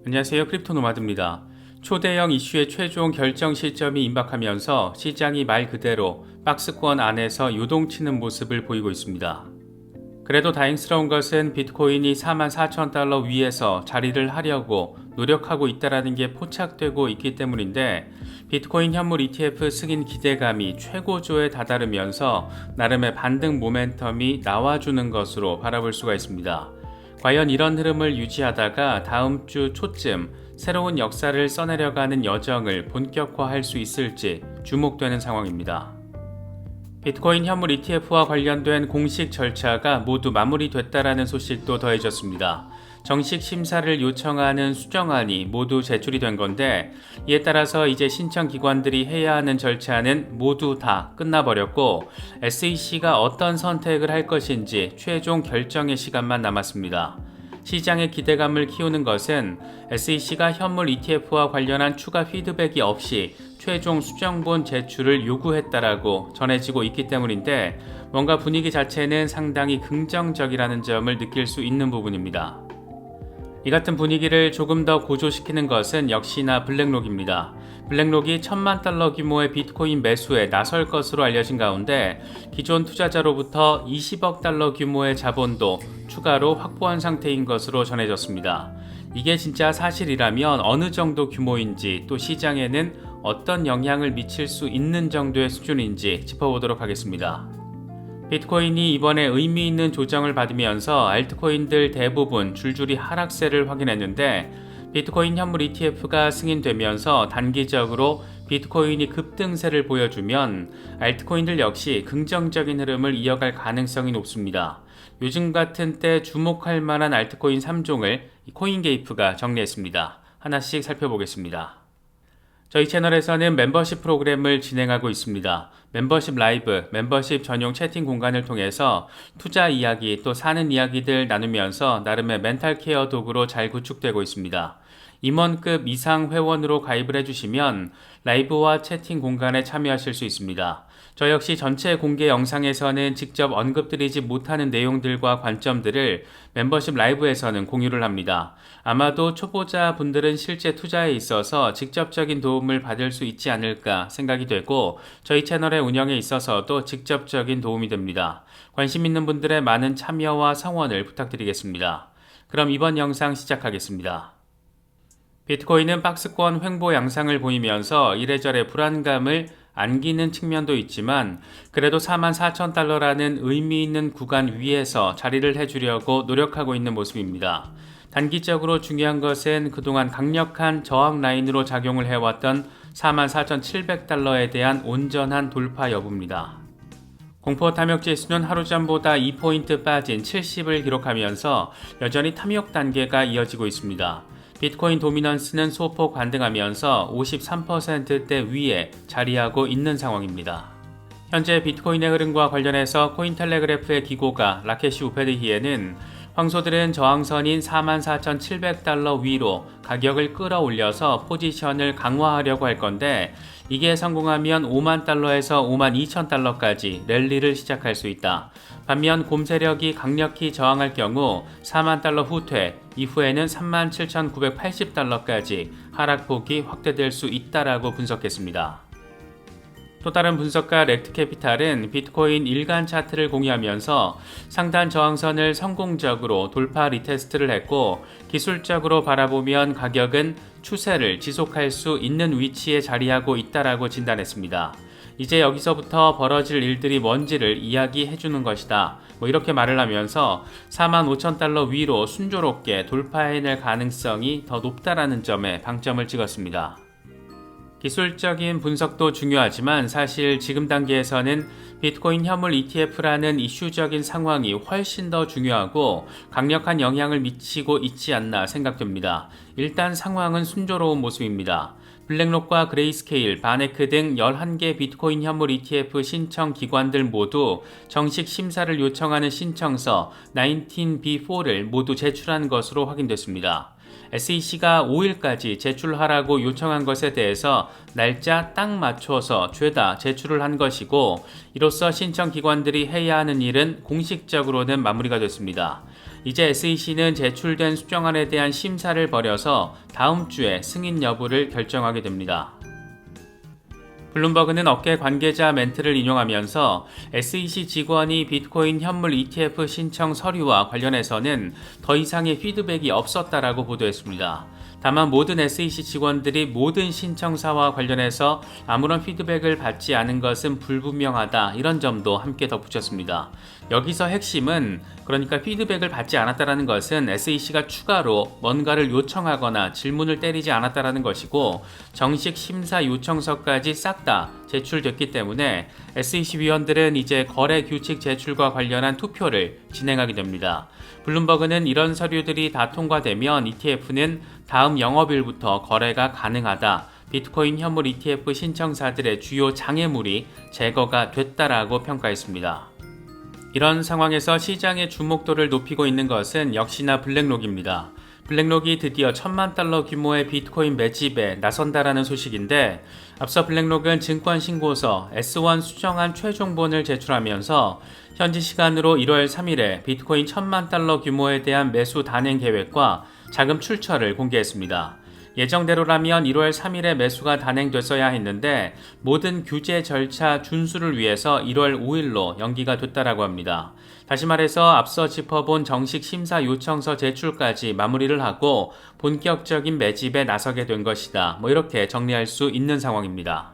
안녕하세요. 크립토노마드입니다. 초대형 이슈의 최종 결정 시점이 임박하면서 시장이 말 그대로 박스권 안에서 요동치는 모습을 보이고 있습니다. 그래도 다행스러운 것은 비트코인이 44,000달러 위에서 자리를 하려고 노력하고 있다는 게 포착되고 있기 때문인데, 비트코인 현물 ETF 승인 기대감이 최고조에 다다르면서 나름의 반등 모멘텀이 나와주는 것으로 바라볼 수가 있습니다. 과연 이런 흐름을 유지하다가 다음 주 초쯤 새로운 역사를 써내려가는 여정을 본격화할 수 있을지 주목되는 상황입니다. 비트코인 현물 ETF와 관련된 공식 절차가 모두 마무리됐다라는 소식도 더해졌습니다. 정식 심사를 요청하는 수정안이 모두 제출이 된 건데, 이에 따라서 이제 신청 기관들이 해야 하는 절차는 모두 다 끝나버렸고, SEC가 어떤 선택을 할 것인지 최종 결정의 시간만 남았습니다. 시장의 기대감을 키우는 것은 SEC가 현물 ETF와 관련한 추가 피드백이 없이 최종 수정본 제출을 요구했다라고 전해지고 있기 때문인데, 뭔가 분위기 자체는 상당히 긍정적이라는 점을 느낄 수 있는 부분입니다. 이 같은 분위기를 조금 더 고조시키는 것은 역시나 블랙록입니다. 블랙록이 1000만 달러 규모의 비트코인 매수에 나설 것으로 알려진 가운데, 기존 투자자로부터 20억 달러 규모의 자본도 추가로 확보한 상태인 것으로 전해졌습니다. 이게 진짜 사실이라면 어느 정도 규모인지, 또 시장에는 어떤 영향을 미칠 수 있는 정도의 수준인지 짚어보도록 하겠습니다. 비트코인이 이번에 의미 있는 조정을 받으면서 알트코인들 대부분 줄줄이 하락세를 확인했는데, 비트코인 현물 ETF가 승인되면서 단기적으로 비트코인이 급등세를 보여주면 알트코인들 역시 긍정적인 흐름을 이어갈 가능성이 높습니다. 요즘 같은 때 주목할 만한 알트코인 3종을 코인게이프가 정리했습니다. 하나씩 살펴보겠습니다. 저희 채널에서는 멤버십 프로그램을 진행하고 있습니다. 멤버십 라이브, 멤버십 전용 채팅 공간을 통해서 투자 이야기 또 사는 이야기들 나누면서 나름의 멘탈 케어 도구로 잘 구축되고 있습니다. 임원급 이상 회원으로 가입을 해주시면 라이브와 채팅 공간에 참여하실 수 있습니다. 저 역시 전체 공개 영상에서는 직접 언급드리지 못하는 내용들과 관점들을 멤버십 라이브에서는 공유를 합니다. 아마도 초보자 분들은 실제 투자에 있어서 직접적인 도움을 받을 수 있지 않을까 생각이 되고, 저희 채널의 운영에 있어서도 직접적인 도움이 됩니다. 관심 있는 분들의 많은 참여와 성원을 부탁드리겠습니다. 그럼 이번 영상 시작하겠습니다. 비트코인은 박스권 횡보 양상을 보이면서 이래저래 불안감을 안기는 측면도 있지만, 그래도 44,000달러라는 의미 있는 구간 위에서 자리를 해주려고 노력하고 있는 모습입니다. 단기적으로 중요한 것은 그동안 강력한 저항 라인으로 작용을 해왔던 44,700달러에 대한 온전한 돌파 여부입니다. 공포 탐욕 지수는 하루 전보다 2포인트 빠진 70을 기록하면서 여전히 탐욕 단계가 이어지고 있습니다. 비트코인 도미넌스는 소폭 반등하면서 53%대 위에 자리하고 있는 상황입니다. 현재 비트코인의 흐름과 관련해서 코인텔레그래프의 기고가 라케시 우페드히에는 황소들은 저항선인 44,700달러 위로 가격을 끌어올려서 포지션을 강화하려고 할 건데, 이게 성공하면 5만 달러에서 5만 2천 달러까지 랠리를 시작할 수 있다. 반면 곰 세력이 강력히 저항할 경우 4만 달러 후퇴, 이후에는 37,980달러까지 하락폭이 확대될 수 있다라고 분석했습니다. 또 다른 분석가 렉트캐피탈은 비트코인 일간 차트를 공유하면서 상단 저항선을 성공적으로 돌파 리테스트를 했고, 기술적으로 바라보면 가격은 추세를 지속할 수 있는 위치에 자리하고 있다라고 진단했습니다. 이제 여기서부터 벌어질 일들이 뭔지를 이야기해 주는 것이다. 이렇게 말을 하면서 45,000달러 위로 순조롭게 돌파해낼 가능성이 더 높다라는 점에 방점을 찍었습니다. 기술적인 분석도 중요하지만 사실 지금 단계에서는 비트코인 현물 ETF라는 이슈적인 상황이 훨씬 더 중요하고 강력한 영향을 미치고 있지 않나 생각됩니다. 일단 상황은 순조로운 모습입니다. 블랙록과 그레이스케일, 바네크 등 11개 비트코인 현물 ETF 신청 기관들 모두 정식 심사를 요청하는 신청서 19B4를 모두 제출한 것으로 확인됐습니다. SEC가 5일까지 제출하라고 요청한 것에 대해서 날짜 딱 맞춰서 죄다 제출을 한 것이고, 이로써 신청 기관들이 해야 하는 일은 공식적으로는 마무리가 됐습니다. 이제 SEC는 제출된 수정안에 대한 심사를 벌여서 다음 주에 승인 여부를 결정하게 됩니다. 블룸버그는 업계 관계자 멘트를 인용하면서 SEC 직원이 비트코인 현물 ETF 신청 서류와 관련해서는 더 이상의 피드백이 없었다라고 보도했습니다. 다만 모든 SEC 직원들이 모든 신청사와 관련해서 아무런 피드백을 받지 않은 것은 불분명하다, 이런 점도 함께 덧붙였습니다. 여기서 핵심은, 그러니까 피드백을 받지 않았다는 것은 SEC가 추가로 뭔가를 요청하거나 질문을 때리지 않았다는 것이고, 정식 심사 요청서까지 싹 다 제출됐기 때문에 SEC 위원들은 이제 거래 규칙 제출과 관련한 투표를 진행하게 됩니다. 블룸버그는 이런 서류들이 다 통과되면 ETF는 다음 영업일부터 거래가 가능하다, 비트코인 현물 ETF 신청사들의 주요 장애물이 제거가 됐다라고 평가했습니다. 이런 상황에서 시장의 주목도를 높이고 있는 것은 역시나 블랙록입니다. 블랙록이 드디어 $10,000,000 규모의 비트코인 매집에 나선다라는 소식인데, 앞서 블랙록은 증권신고서 S1 수정안 최종본을 제출하면서 현지 시간으로 1월 3일에 비트코인 $10,000,000 규모에 대한 매수 단행 계획과 자금 출처를 공개했습니다. 예정대로라면 1월 3일에 매수가 단행됐어야 했는데 모든 규제 절차 준수를 위해서 1월 5일로 연기가 됐다라고 합니다. 다시 말해서 앞서 짚어본 정식 심사 요청서 제출까지 마무리를 하고 본격적인 매집에 나서게 된 것이다, 이렇게 정리할 수 있는 상황입니다.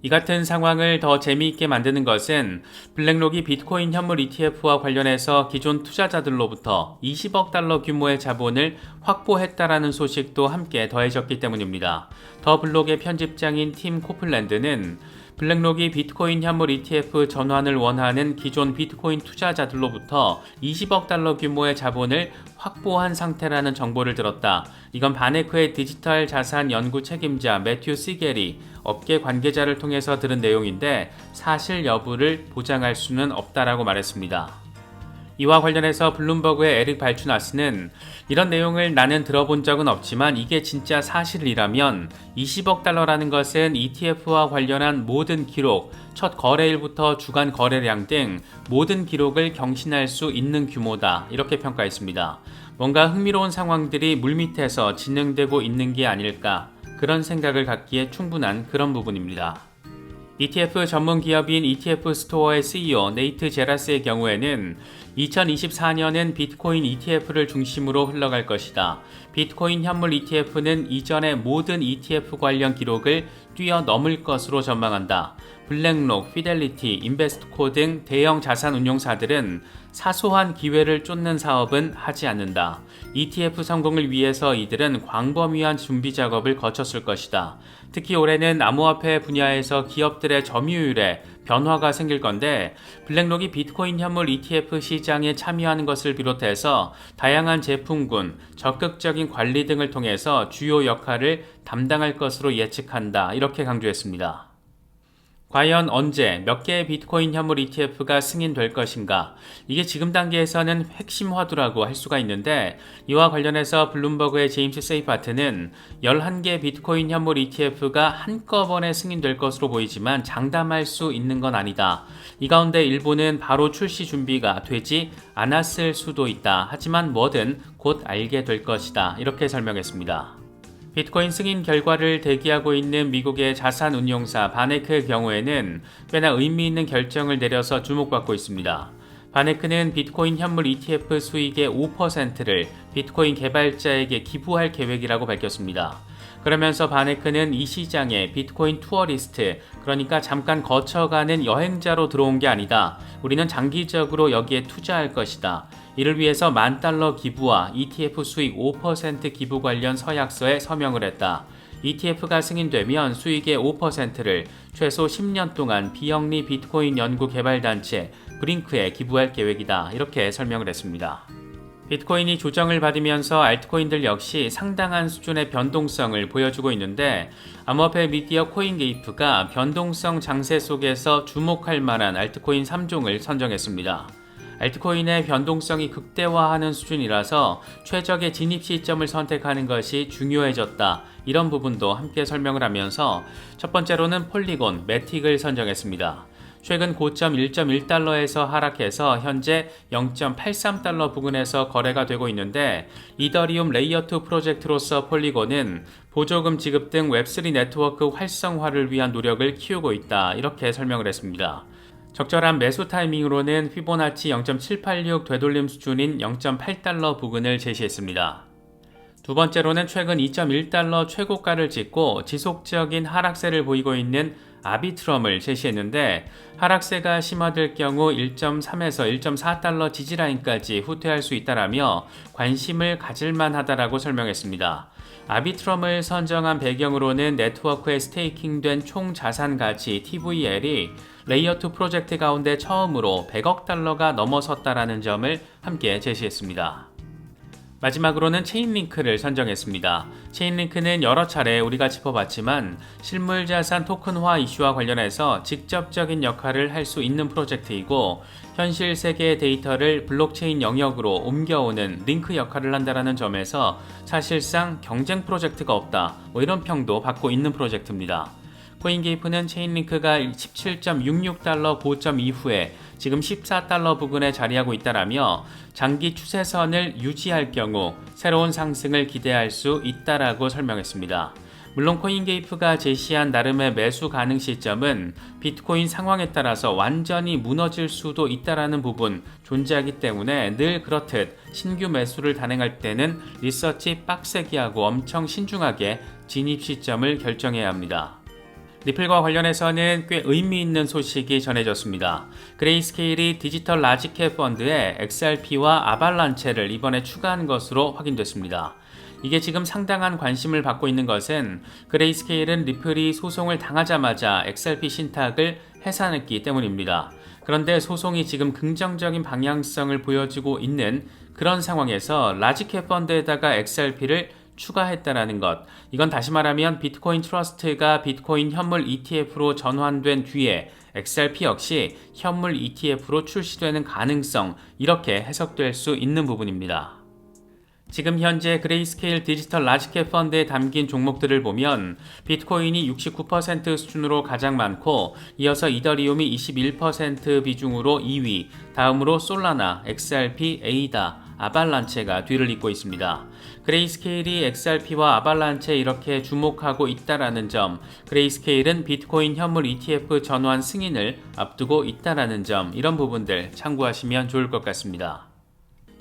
이 같은 상황을 더 재미있게 만드는 것은 블랙록이 비트코인 현물 ETF와 관련해서 기존 투자자들로부터 $20억 규모의 자본을 확보했다라는 소식도 함께 더해졌기 때문입니다. 더 블록의 편집장인 팀 코플랜드는 블랙록이 비트코인 현물 ETF 전환을 원하는 기존 비트코인 투자자들로부터 $20억 규모의 자본을 확보한 상태라는 정보를 들었다. 이건 바네크의 디지털 자산 연구 책임자 매튜 시겔이 업계 관계자를 통해서 들은 내용인데 사실 여부를 보장할 수는 없다라고 말했습니다. 이와 관련해서 블룸버그의 에릭 발추나스는 이런 내용을 나는 들어본 적은 없지만 이게 진짜 사실이라면 $20억 것은 ETF와 관련한 모든 기록, 첫 거래일부터 주간 거래량 등 모든 기록을 경신할 수 있는 규모다, 이렇게 평가했습니다. 뭔가 흥미로운 상황들이 물밑에서 진행되고 있는 게 아닐까, 그런 생각을 갖기에 충분한 그런 부분입니다. ETF 전문 기업인 ETF 스토어의 CEO 네이트 제라스의 경우에는 2024년은 비트코인 ETF를 중심으로 흘러갈 것이다. 비트코인 현물 ETF는 이전의 모든 ETF 관련 기록을 뛰어넘을 것으로 전망한다. 블랙록, 피델리티, 인베스트코 등 대형 자산 운용사들은 사소한 기회를 쫓는 사업은 하지 않는다. ETF 성공을 위해서 이들은 광범위한 준비 작업을 거쳤을 것이다. 특히 올해는 암호화폐 분야에서 기업들의 점유율에 변화가 생길 건데, 블랙록이 비트코인 현물 ETF 시장에 참여하는 것을 비롯해서 다양한 제품군, 적극적인 관리 등을 통해서 주요 역할을 담당할 것으로 예측한다, 이렇게 강조했습니다. 과연 언제 몇 개의 비트코인 현물 ETF가 승인될 것인가? 이게 지금 단계에서는 핵심 화두라고 할 수가 있는데, 이와 관련해서 블룸버그의 제임스 세이파트는 11개 비트코인 현물 ETF가 한꺼번에 승인될 것으로 보이지만 장담할 수 있는 건 아니다. 이 가운데 일부는 바로 출시 준비가 되지 않았을 수도 있다. 하지만 뭐든 곧 알게 될 것이다, 이렇게 설명했습니다. 비트코인 승인 결과를 대기하고 있는 미국의 자산 운용사 바네크의 경우에는 꽤나 의미 있는 결정을 내려서 주목받고 있습니다. 바네크는 비트코인 현물 ETF 수익의 5%를 비트코인 개발자에게 기부할 계획이라고 밝혔습니다. 그러면서 바네크는 이 시장에 비트코인 투어리스트, 그러니까 잠깐 거쳐가는 여행자로 들어온 게 아니다. 우리는 장기적으로 여기에 투자할 것이다. 이를 위해서 $10,000 기부와 ETF 수익 5% 기부 관련 서약서에 서명을 했다. ETF가 승인되면 수익의 5%를 최소 10년 동안 비영리 비트코인 연구 개발 단체 브링크에 기부할 계획이다, 이렇게 설명을 했습니다. 비트코인이 조정을 받으면서 알트코인들 역시 상당한 수준의 변동성을 보여주고 있는데, 암호화폐 미디어 코인게이프가 변동성 장세 속에서 주목할 만한 알트코인 3종을 선정했습니다. 알트코인의 변동성이 극대화하는 수준이라서 최적의 진입 시점을 선택하는 것이 중요해졌다, 이런 부분도 함께 설명을 하면서 첫 번째로는 폴리곤, 매틱을 선정했습니다. 최근 고점 1.1달러에서 하락해서 현재 0.83달러 부근에서 거래가 되고 있는데, 이더리움 레이어2 프로젝트로서 폴리곤은 보조금 지급 등 웹3 네트워크 활성화를 위한 노력을 키우고 있다, 이렇게 설명을 했습니다. 적절한 매수 타이밍으로는 피보나치 0.786 되돌림 수준인 0.8달러 부근을 제시했습니다. 두 번째로는 최근 2.1달러 최고가를 찍고 지속적인 하락세를 보이고 있는 아비트럼을 제시했는데, 하락세가 심화될 경우 1.3에서 1.4달러 지지라인까지 후퇴할 수 있다라며 관심을 가질만 하다라고 설명했습니다. 아비트럼을 선정한 배경으로는 네트워크에 스테이킹된 총 자산 가치 TVL이 레이어2 프로젝트 가운데 처음으로 100억 달러가 넘어섰다라는 점을 함께 제시했습니다. 마지막으로는 체인링크를 선정했습니다. 체인링크는 여러 차례 우리가 짚어봤지만 실물자산 토큰화 이슈와 관련해서 직접적인 역할을 할 수 있는 프로젝트이고, 현실 세계의 데이터를 블록체인 영역으로 옮겨오는 링크 역할을 한다는 점에서 사실상 경쟁 프로젝트가 없다, 이런 평도 받고 있는 프로젝트입니다. 코인게이프는 체인링크가 17.66달러 고점 이후에 지금 14달러 부근에 자리하고 있다라며 장기 추세선을 유지할 경우 새로운 상승을 기대할 수 있다라고 설명했습니다. 물론 코인게이프가 제시한 나름의 매수 가능 시점은 비트코인 상황에 따라서 완전히 무너질 수도 있다라는 부분 존재하기 때문에 늘 그렇듯 신규 매수를 단행할 때는 리서치 빡세게 하고 엄청 신중하게 진입 시점을 결정해야 합니다. 리플과 관련해서는 꽤 의미 있는 소식이 전해졌습니다. 그레이스케일이 디지털 라지캡 펀드에 XRP와 아발란체를 이번에 추가한 것으로 확인됐습니다. 이게 지금 상당한 관심을 받고 있는 것은 그레이스케일은 리플이 소송을 당하자마자 XRP 신탁을 해산했기 때문입니다. 그런데 소송이 지금 긍정적인 방향성을 보여주고 있는 그런 상황에서 라지캡 펀드에다가 XRP를 추가했다라는 것, 이건 다시 말하면 비트코인 트러스트가 비트코인 현물 ETF로 전환된 뒤에 XRP 역시 현물 ETF로 출시되는 가능성, 이렇게 해석될 수 있는 부분입니다. 지금 현재 그레이스케일 디지털 라지캡 펀드에 담긴 종목들을 보면 비트코인이 69% 수준으로 가장 많고, 이어서 이더리움이 21% 비중으로 2위, 다음으로 솔라나, XRP, 에이다, 아발란체가 뒤를 잇고 있습니다. 그레이스케일이 XRP와 아발란체 이렇게 주목하고 있다라는 점, 그레이스케일은 비트코인 현물 ETF 전환 승인을 앞두고 있다라는 점, 이런 부분들 참고하시면 좋을 것 같습니다.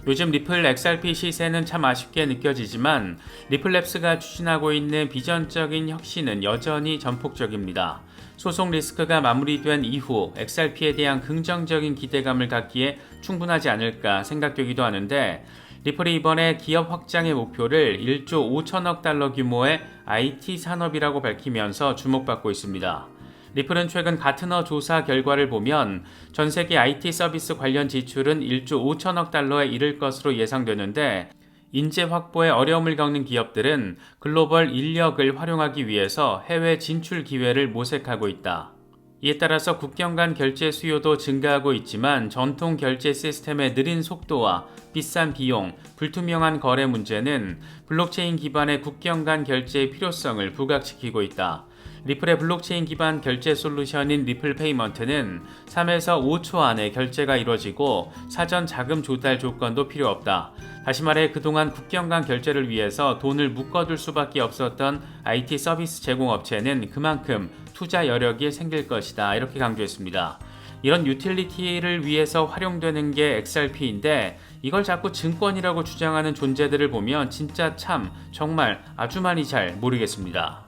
요즘 리플 XRP 시세는 참 아쉽게 느껴지지만 리플랩스가 추진하고 있는 비전적인 혁신은 여전히 전폭적입니다. 소송 리스크가 마무리된 이후 XRP에 대한 긍정적인 기대감을 갖기에 충분하지 않을까 생각되기도 하는데, 리플이 이번에 기업 확장의 목표를 1조 5천억 달러 규모의 IT 산업이라고 밝히면서 주목받고 있습니다. 리플은 최근 가트너 조사 결과를 보면 전 세계 IT 서비스 관련 지출은 1조 5천억 달러에 이를 것으로 예상되는데, 인재 확보에 어려움을 겪는 기업들은 글로벌 인력을 활용하기 위해서 해외 진출 기회를 모색하고 있다. 이에 따라서 국경 간 결제 수요도 증가하고 있지만 전통 결제 시스템의 느린 속도와 비싼 비용, 불투명한 거래 문제는 블록체인 기반의 국경 간 결제의 필요성을 부각시키고 있다. 리플의 블록체인 기반 결제 솔루션인 리플 페이먼트는 3에서 5초 안에 결제가 이루어지고 사전 자금 조달 조건도 필요 없다. 다시 말해 그동안 국경 간 결제를 위해서 돈을 묶어둘 수밖에 없었던 IT 서비스 제공업체는 그만큼 투자 여력이 생길 것이다, 이렇게 강조했습니다. 이런 유틸리티를 위해서 활용되는 게 XRP인데 이걸 자꾸 증권이라고 주장하는 존재들을 보면 진짜 참 정말 아주 많이 잘 모르겠습니다.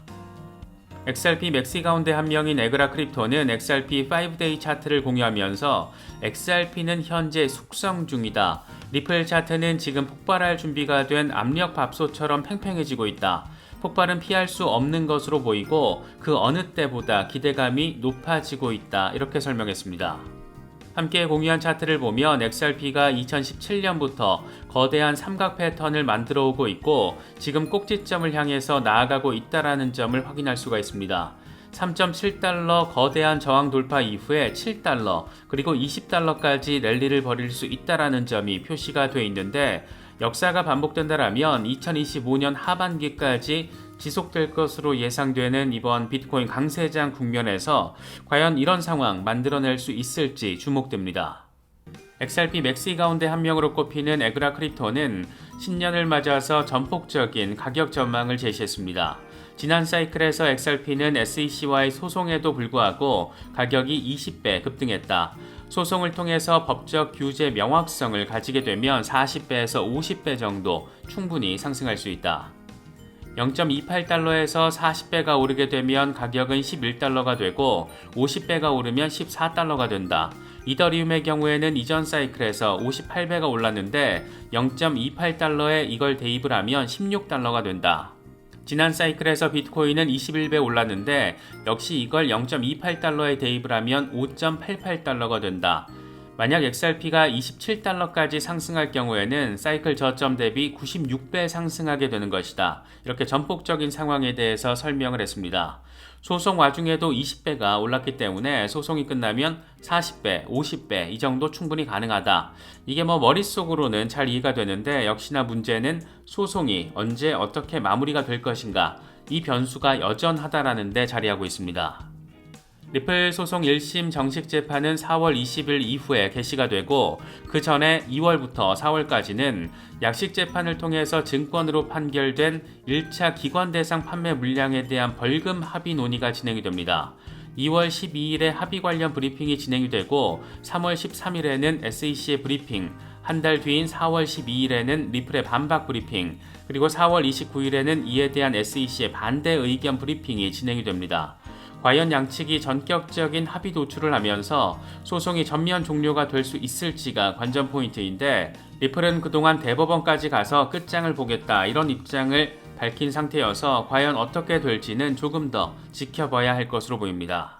XRP 맥시 가운데 한 명인 에그라 크립토는 XRP 5데이 차트를 공유하면서 XRP는 현재 숙성 중이다. 리플 차트는 지금 폭발할 준비가 된 압력 밥솥처럼 팽팽해지고 있다. 폭발은 피할 수 없는 것으로 보이고 그 어느 때보다 기대감이 높아지고 있다. 이렇게 설명했습니다. 함께 공유한 차트를 보면 XRP가 2017년부터 거대한 삼각 패턴을 만들어 오고 있고 지금 꼭지점을 향해서 나아가고 있다는 점을 확인할 수가 있습니다. 3.7달러 거대한 저항 돌파 이후에 7달러 그리고 20달러까지 랠리를 벌일 수 있다는 점이 표시가 되어 있는데, 역사가 반복된다라면 2025년 하반기까지 지속될 것으로 예상되는 이번 비트코인 강세장 국면에서 과연 이런 상황 만들어낼 수 있을지 주목됩니다. XRP 맥시 가운데 한 명으로 꼽히는 에그라 크립토는 신년을 맞아서 전폭적인 가격 전망을 제시했습니다. 지난 사이클에서 XRP는 SEC와의 소송에도 불구하고 가격이 20배 급등했다. 소송을 통해서 법적 규제 명확성을 가지게 되면 40배에서 50배 정도 충분히 상승할 수 있다. 0.28달러에서 40배가 오르게 되면 가격은 11달러가 되고 50배가 오르면 14달러가 된다. 이더리움의 경우에는 이전 사이클에서 58배가 올랐는데 0.28달러에 이걸 대입을 하면 16달러가 된다. 지난 사이클에서 비트코인은 21배 올랐는데 역시 이걸 0.28달러에 대입을 하면 5.88달러가 된다. 만약 XRP가 27달러까지 상승할 경우에는 사이클 저점 대비 96배 상승하게 되는 것이다. 이렇게 전폭적인 상황에 대해서 설명을 했습니다. 소송 와중에도 20배가 올랐기 때문에 소송이 끝나면 40배, 50배 이 정도 충분히 가능하다. 이게 머릿속으로는 잘 이해가 되는데 역시나 문제는 소송이 언제 어떻게 마무리가 될 것인가, 이 변수가 여전하다라는 데 자리하고 있습니다. 리플 소송 1심 정식 재판은 4월 20일 이후에 개시가 되고 그 전에 2월부터 4월까지는 약식 재판을 통해서 증권으로 판결된 1차 기관 대상 판매 물량에 대한 벌금 합의 논의가 진행이 됩니다. 2월 12일에 합의 관련 브리핑이 진행이 되고 3월 13일에는 SEC의 브리핑, 한 달 뒤인 4월 12일에는 리플의 반박 브리핑, 그리고 4월 29일에는 이에 대한 SEC의 반대 의견 브리핑이 진행이 됩니다. 과연 양측이 전격적인 합의 도출을 하면서 소송이 전면 종료가 될 수 있을지가 관전 포인트인데, 리플은 그동안 대법원까지 가서 끝장을 보겠다 이런 입장을 밝힌 상태여서 과연 어떻게 될지는 조금 더 지켜봐야 할 것으로 보입니다.